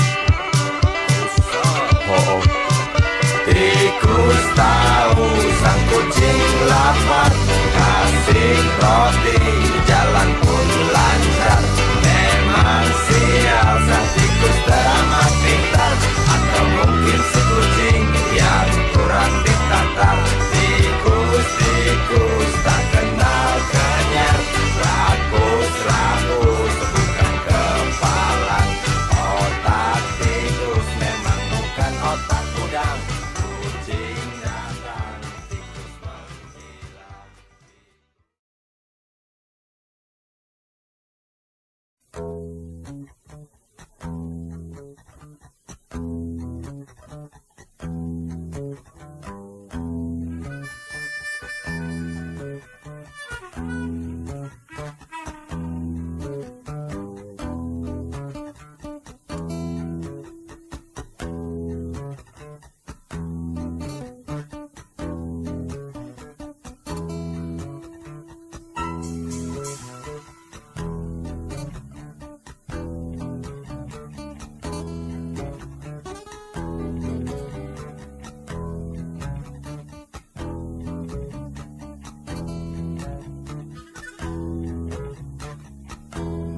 Tikus tahu sang kucing lapar, kasih roti, jalan pun lancar. Memang sial sang tikus teramat pintar, atau mungkin si kucing yang kurang ditatar. Tikus-tikus tak kenal kenyang, rakus-rakus bukan kepalang. Otak tikus memang bukan otak udang.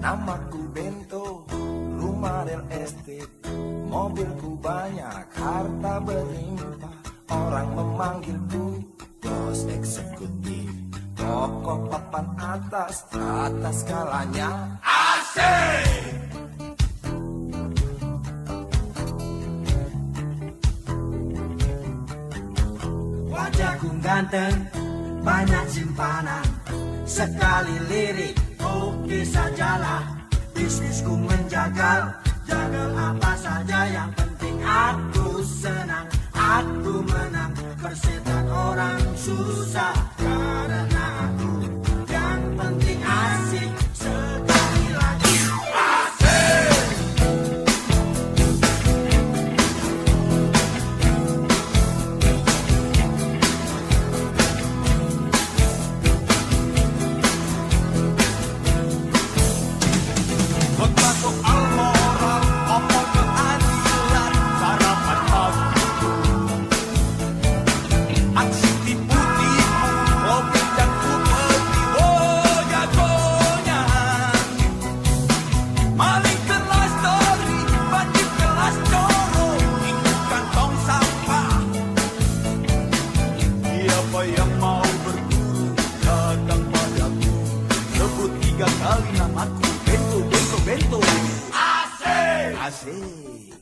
Namaku Bento, rumah real estate, mobilku banyak, harta berlimpah. Orang memanggilku bos eksekutif, pokok papan atas skalanya. Asik! Wajahku ganteng, banyak simpanan, sekali lirik, oke sajalah. Bisnisku menjagal, jagal apa saja, yang penting aku senang, aku menang. Persetan orang susah, karena aku yang penting asik. Sekali lagi asik. Khotbah soal moral, omong keadilan, sarapan pagi, aksi tipu-tipu, mobil dan upeti, oh jagonya. Maling kelas story, bandit kelas coro, hidupkan tong sampah. Siapa yang mau berburu, datang padaku, sebut 3 kali namaku. Bento, bento, bento. Asik! Asik.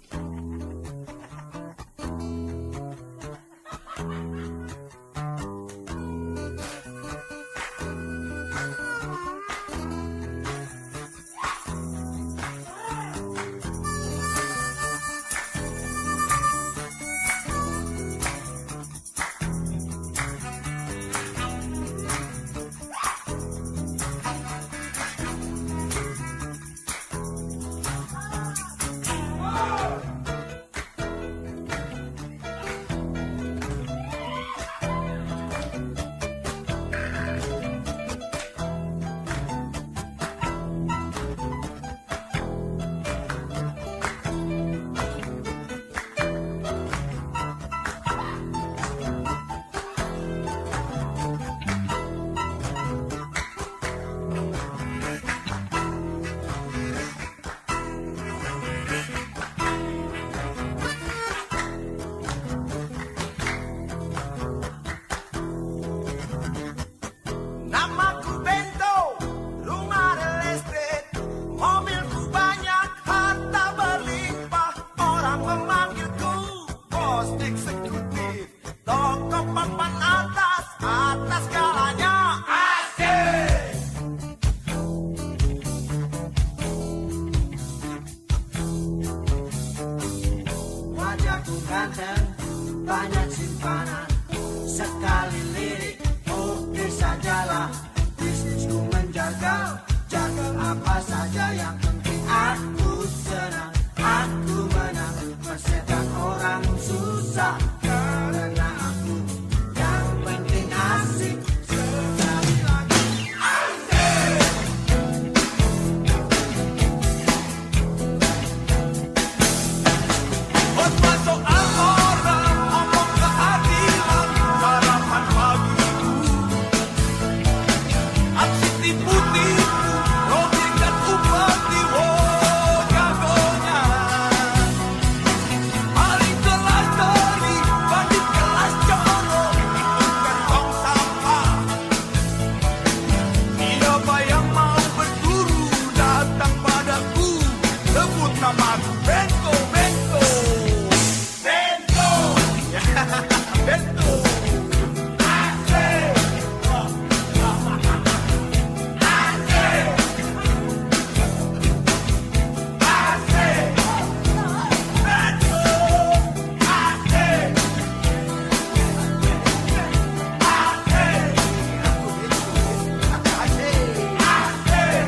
Namaku Bento, rumah real estate, mobilku banyak, harta berlimpah. Orang memanggilku bos eksekutif, toko papan atas skalanya. Asik! Wajahku ganteng, banyak simpanan, sekali lirik, oke sajalah. Bisnisku menjagal, jagal apa saja, yang penting aku senang, aku menang. Persetan orang susah, karena aku yang penting asik. Sekali lagi asik. Khotbah soal moral, omong keadilan, sarapan pagiku, aksi tipu-tipu, mobil dan upeti, oh jagonya. Maling kelas story, bandit kelas coro, hidupkan tong sampah. Siapa yang mau berburu, datang padaku, sebut namaku. Bento, bento. Bento. Bento. Asik. Asik. Asik. Bento. Asik. Asik. Asik.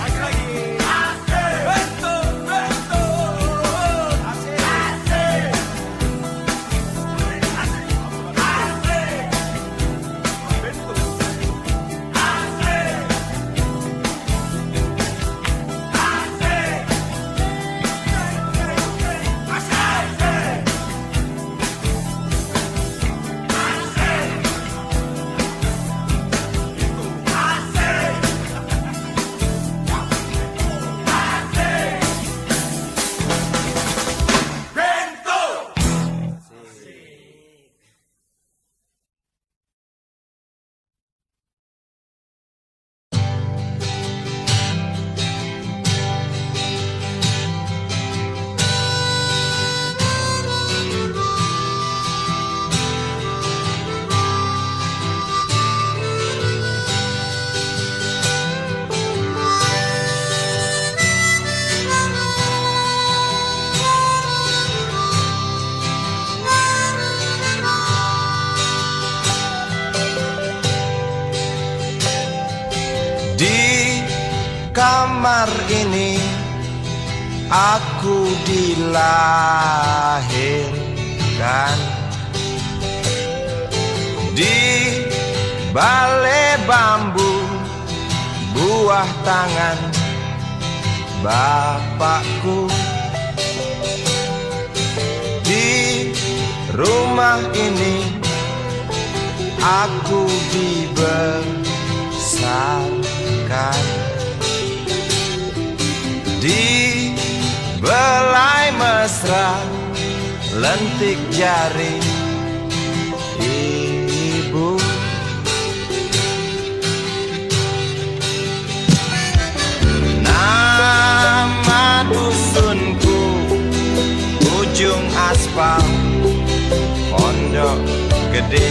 Lagi-lagi. Asik. Bento, bento. samar ini aku dilahirkan di balai bambu, buah tangan bapakku. Di rumah ini aku dibesarkan di belai mesra, lentik jari ibu. Nama dusunku ujung aspal, Pondok Gede.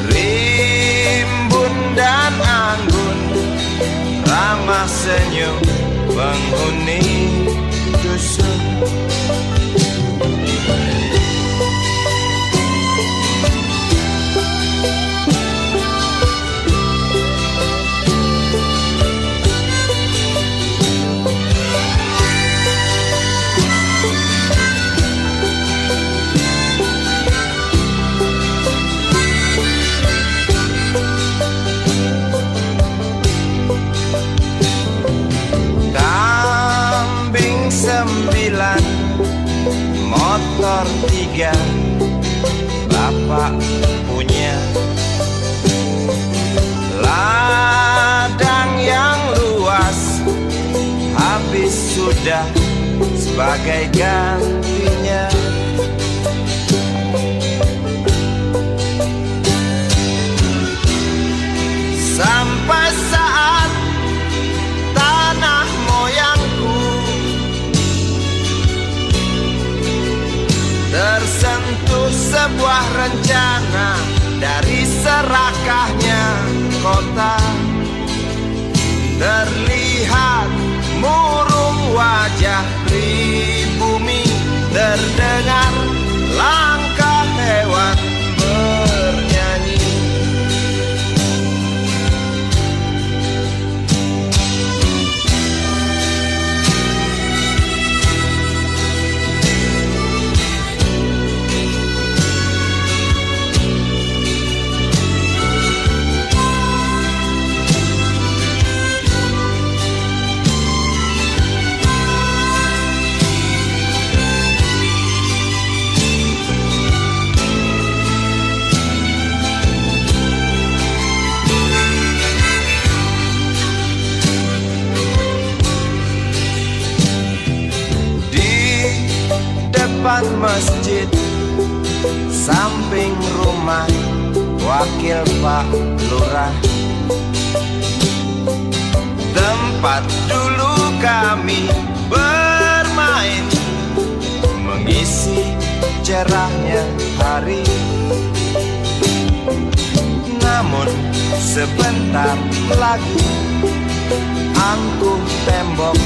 Rimbun dan anggun, ramah senyum penghuni dusun. Kambing 9, motor 3, bapak punya. Ladang yang luas, habis sudah sebagai gantinya. Sampai saat tanah moyangku tersentuh sebuah rencana dari serakahnya kota. Terlihat murung wajah pribumi, terdengar langkah hewan bernyanyi. Depan masjid, samping rumah wakil Pak Lurah, tempat dulu kami bermain, mengisi cerahnya hari. Namun sebentar lagi angkuh tembok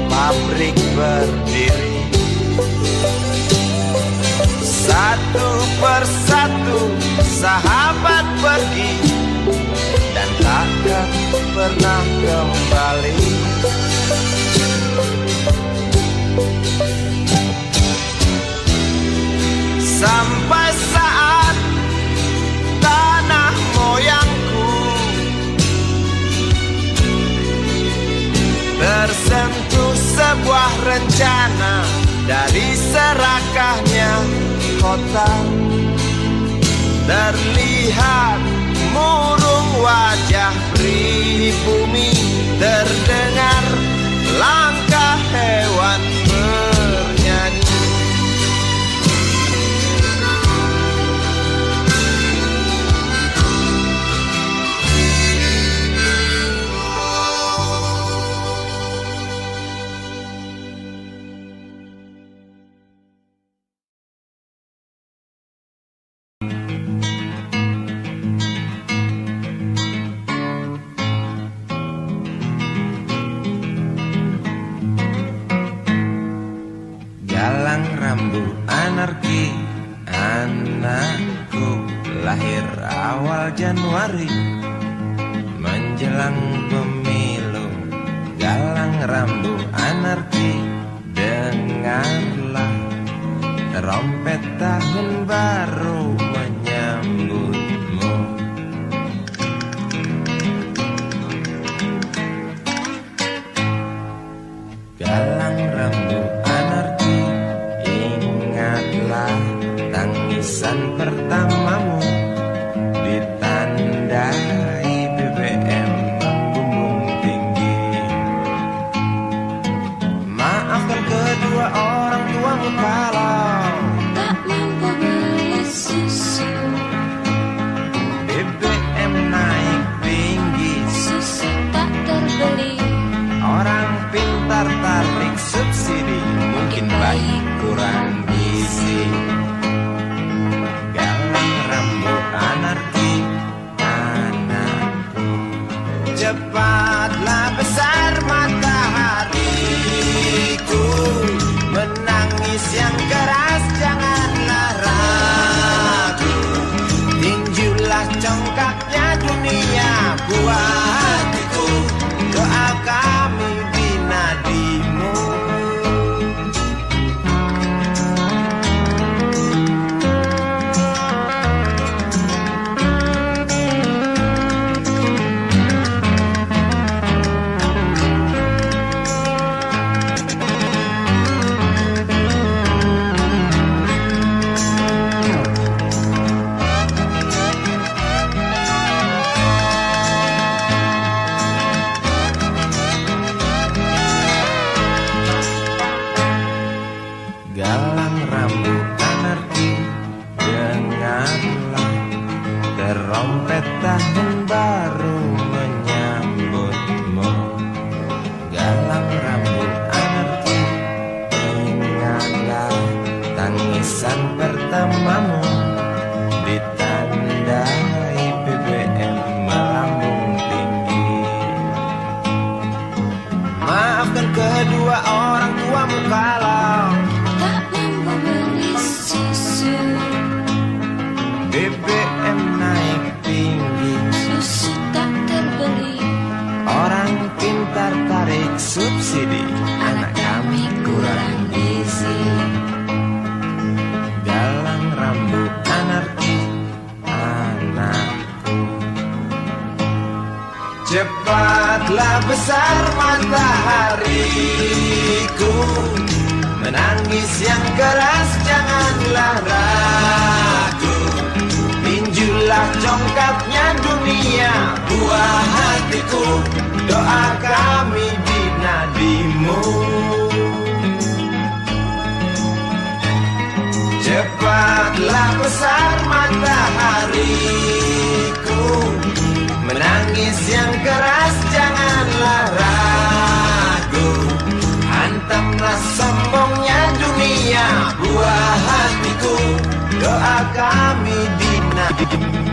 pabrik berdiri. Satu persatu sahabat pergi dan takkan pernah kembali. Sampai saat tanah moyangku tersentuh sebuah rencana dari serakahnya kota. Terlihat murung wajah pribumi, terdengar langkah hewan bernyanyi. Galang rambu anarki, anakku lahir awal Januari menjelang pemilu. rambu anarki, dengarlah trompet tahun baru menyambutmu. Galang rambu anarki, ingatlah tangisan pertamamu, ditandai BBM membumbung tinggi. Maafkan kedua orang tuamu kalau tak mampu beli susu, BBM naik tinggi. susu tak terbeli. Orang pintar tarik subsidi, mungkin bayi kurang gizi. Galang rambu anarki, anakku. Cepatlah besar matahariku, menangis yang keras janganlah ragu. Tinjulah congkaknya dunia buah hatiku, doa kami binadimu. Galang rambu anarki, dengarlah trompet tahun baru menyambutmu. Galang rambu anarki, ingatlah tangisan pertamamu, ditandai BBM melambung tinggi. Maafkan kedua orang tuamu kalau Tak mampu beli susu, BBM naik tinggi. susu tak terbeli. Orang pintar tarik subsidi, anak kami kurang gizi. Galang rambu anarki, anakku. Cepatlah besar matahariku, menangis yang keras janganlah ragu. Tinjulah congkaknya dunia buah hatiku, doa kami binadimu. Cepatlah besar matahariku, menangis yang keras janganlah ragu. Hantamlah sombongnya dunia buah hatiku, doa kami binadimu.